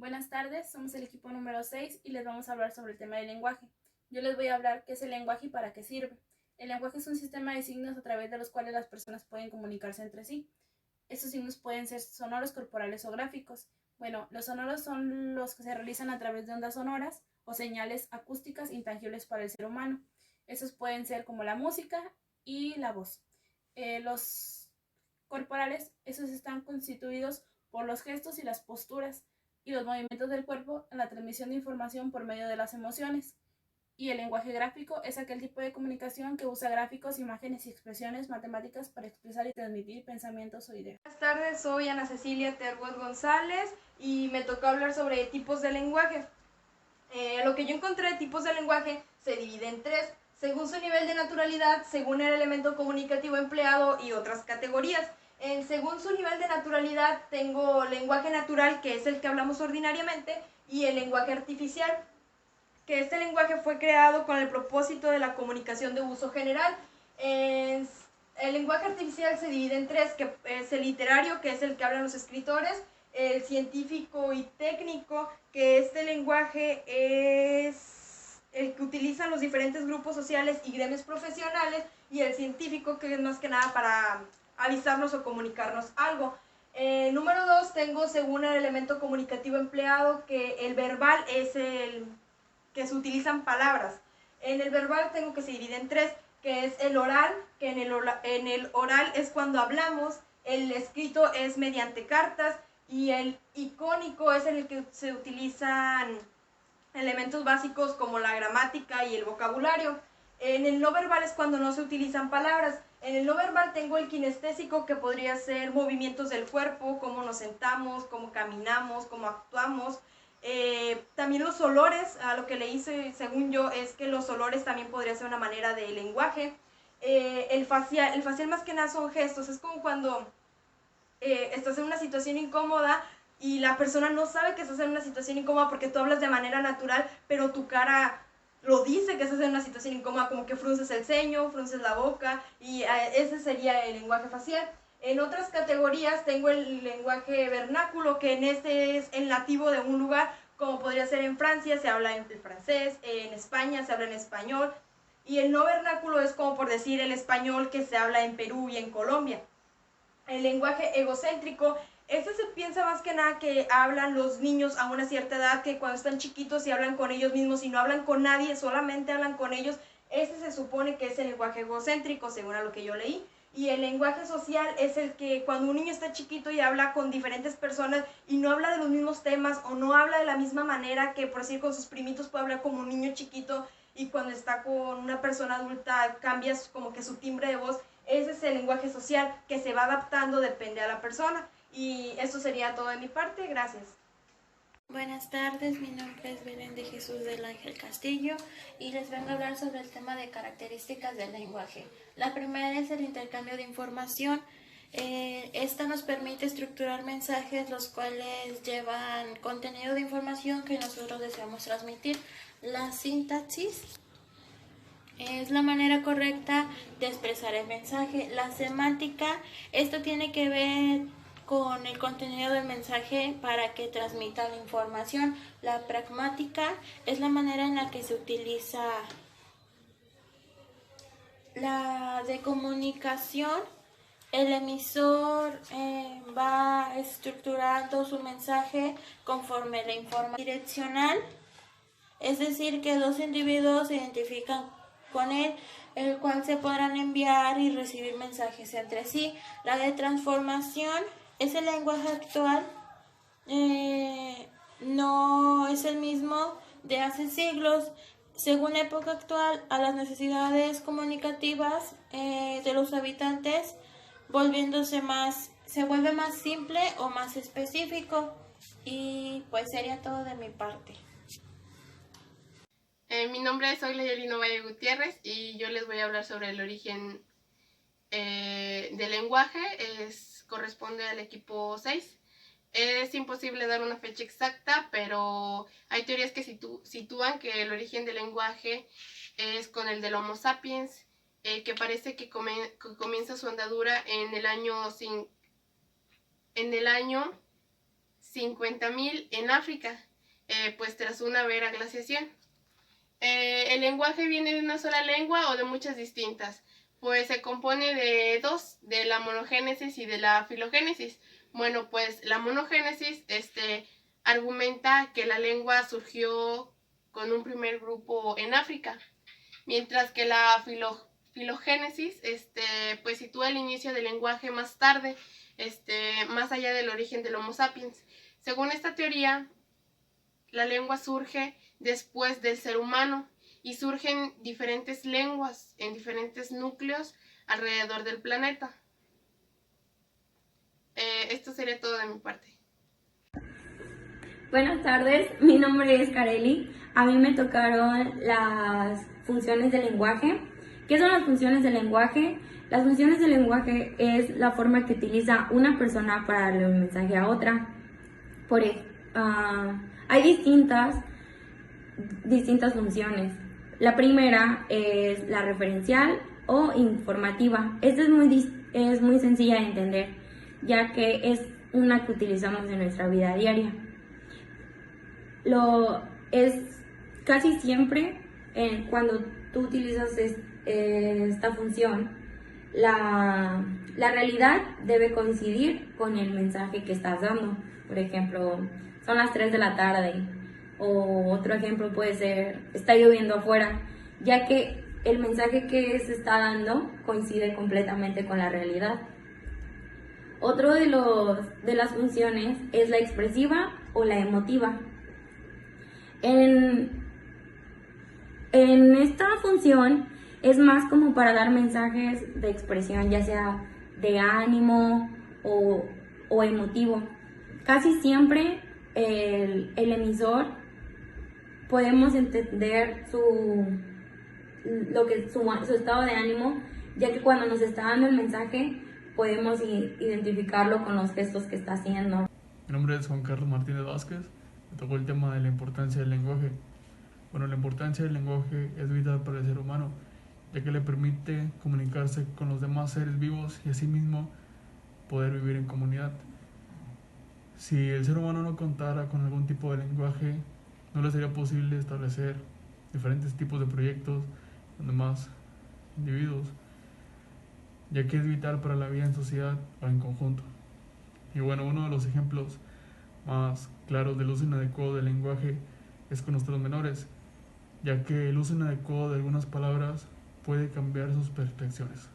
Buenas tardes, somos el equipo número 6 y les vamos a hablar sobre el tema del lenguaje. Yo les voy a hablar qué es el lenguaje y para qué sirve. El lenguaje es un sistema de signos a través de los cuales las personas pueden comunicarse entre sí. Estos signos pueden ser sonoros, corporales o gráficos. Bueno, los sonoros son los que se realizan a través de ondas sonoras o señales acústicas intangibles para el ser humano. Estos pueden ser como la música y la voz. Los corporales, esos están constituidos por los gestos y las posturas y los movimientos del cuerpo en la transmisión de información por medio de las emociones. Y el lenguaje gráfico es aquel tipo de comunicación que usa gráficos, imágenes y expresiones matemáticas para expresar y transmitir pensamientos o ideas. Buenas tardes, soy Ana Cecilia Terwes González y me tocó hablar sobre tipos de lenguaje. Lo que yo encontré de tipos de lenguaje se divide en tres, según su nivel de naturalidad, según el elemento comunicativo empleado y otras categorías. Según su nivel de naturalidad tengo lenguaje natural, que es el que hablamos ordinariamente, y el lenguaje artificial, que este lenguaje fue creado con el propósito de la comunicación de uso general. El lenguaje artificial se divide en tres, que es el literario, que es el que hablan los escritores, el científico y técnico, que este lenguaje es el que utilizan los diferentes grupos sociales y gremios profesionales, y el científico, que es más que nada para avisarnos o comunicarnos algo. Número 2, tengo según el elemento comunicativo empleado, que el verbal es el que se utilizan palabras. En el verbal tengo que se divide en tres, que es el oral, que en el oral es cuando hablamos, el escrito es mediante cartas, y el icónico es en el que se utilizan elementos básicos como la gramática y el vocabulario. En el no verbal es cuando no se utilizan palabras. En el no verbal tengo el kinestésico, que podría ser movimientos del cuerpo, cómo nos sentamos, cómo caminamos, cómo actuamos. También los olores, a lo que le hice según yo es que los olores también podría ser una manera de lenguaje. El facial más que nada son gestos, es como cuando estás en una situación incómoda y la persona no sabe que estás en una situación incómoda porque tú hablas de manera natural, pero tu cara lo dice que estás en una situación incómoda, como que frunces el ceño, frunces la boca, y ese sería el lenguaje facial. En otras categorías tengo el lenguaje vernáculo, que en este es el nativo de un lugar, como podría ser en Francia, se habla en francés, en España se habla en español, y el no vernáculo es como por decir el español que se habla en Perú y en Colombia. El lenguaje egocéntrico, este se piensa más que nada que hablan los niños a una cierta edad, que cuando están chiquitos y hablan con ellos mismos y no hablan con nadie, solamente hablan con ellos. Este se supone que es el lenguaje egocéntrico, según a lo que yo leí. Y el lenguaje social es el que cuando un niño está chiquito y habla con diferentes personas y no habla de los mismos temas o no habla de la misma manera que, por decir, con sus primitos puede hablar como un niño chiquito, y cuando está con una persona adulta cambia como que su timbre de voz. Ese es el lenguaje social, que se va adaptando, depende a la persona. Y eso sería todo de mi parte. Gracias. Buenas tardes, mi nombre es Belén de Jesús del Ángel Castillo y les vengo a hablar sobre el tema de características del lenguaje. La primera es el intercambio de información. Esta nos permite estructurar mensajes los cuales llevan contenido de información que nosotros deseamos transmitir. La sintaxis es la manera correcta de expresar el mensaje. La semántica, esto tiene que ver con el contenido del mensaje para que transmita la información. La pragmática es la manera en la que se utiliza la de comunicación. El emisor va estructurando su mensaje conforme la información direccional, es decir, que dos individuos se identifican con él, el cual se podrán enviar y recibir mensajes entre sí. La de transformación es el lenguaje actual, no es el mismo de hace siglos, según la época actual, a las necesidades comunicativas de los habitantes, se vuelve más simple o más específico. Y pues sería todo de mi parte. Mi nombre es Ogleyelino Valle Gutiérrez y yo les voy a hablar sobre el origen del lenguaje. Corresponde al equipo 6. Es imposible dar una fecha exacta, pero hay teorías que sitúan que el origen del lenguaje es con el del Homo sapiens, que parece que comienza su andadura en el año 50.000 en África, pues tras una vera glaciación. ¿El lenguaje viene de una sola lengua o de muchas distintas? Pues se compone de dos, de la monogénesis y de la filogénesis. Bueno, pues la monogénesis argumenta que la lengua surgió con un primer grupo en África, mientras que la filogénesis pues sitúa el inicio del lenguaje más tarde, más allá del origen del Homo sapiens. Según esta teoría, la lengua surge después del ser humano y surgen diferentes lenguas en diferentes núcleos alrededor del planeta. Esto sería todo de mi parte. Buenas tardes, mi nombre es Kareli. A mí me tocaron las funciones del lenguaje. ¿Qué son las funciones del lenguaje? Las funciones del lenguaje es la forma que utiliza una persona para darle un mensaje a otra. Hay distintas funciones. La primera es la referencial o informativa. Esta es muy sencilla de entender, ya que es una que utilizamos en nuestra vida diaria. Casi siempre cuando tú utilizas esta función, la realidad debe coincidir con el mensaje que estás dando. Por ejemplo, son las 3 de la tarde, o otro ejemplo puede ser, está lloviendo afuera, ya que el mensaje que se está dando coincide completamente con la realidad. Otro de las funciones es la expresiva o la emotiva. En esta función es más como para dar mensajes de expresión, ya sea de ánimo o emotivo. Casi siempre el emisor podemos entender su estado de ánimo, ya que cuando nos está dando el mensaje podemos identificarlo con los gestos que está haciendo. Mi nombre es Juan Carlos Martínez Vázquez. Me tocó el tema de la importancia del lenguaje. Bueno, la importancia del lenguaje es vital para el ser humano, ya que le permite comunicarse con los demás seres vivos y asimismo poder vivir en comunidad. Si el ser humano no contara con algún tipo de lenguaje, no le sería posible establecer diferentes tipos de proyectos con demás individuos, ya que es vital para la vida en sociedad o en conjunto. Y bueno, uno de los ejemplos más claros del uso inadecuado del lenguaje es con nuestros menores, ya que el uso inadecuado de algunas palabras puede cambiar sus percepciones.